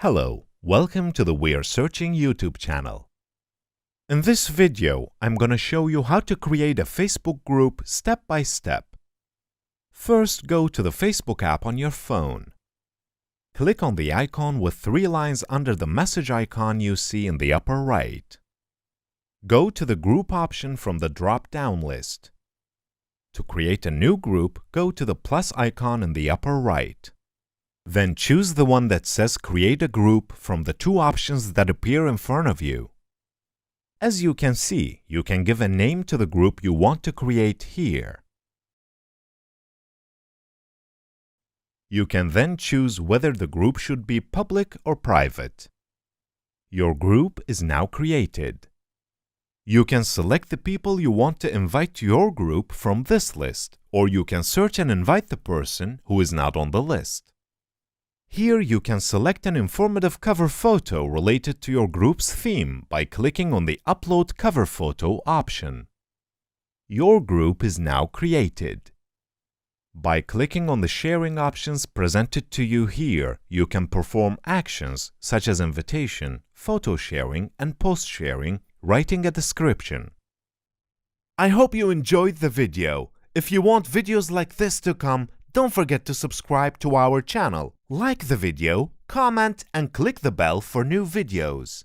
Hello, welcome to the We Are Searching YouTube channel. In this video, I'm gonna show you how to create a Facebook group step by step. First, go to the Facebook app on your phone. Click on the icon with three lines under the message icon you see in the upper right. Go to the group option from the drop-down list. To create a new group, go to the plus icon in the upper right. Then choose the one that says Create a Group from the two options that appear in front of you. As you can see, you can give a name to the group you want to create here. You can then choose whether the group should be public or private. Your group is now created. You can select the people you want to invite to your group from this list, or you can search and invite the person who is not on the list. Here you can select an informative cover photo related to your group's theme by clicking on the Upload Cover Photo option. Your group is now created. By clicking on the sharing options presented to you here, you can perform actions such as invitation, photo sharing, and post sharing, writing a description. I hope you enjoyed the video. If you want videos like this to come, don't forget to subscribe to our channel, like the video, comment, and click the bell for new videos.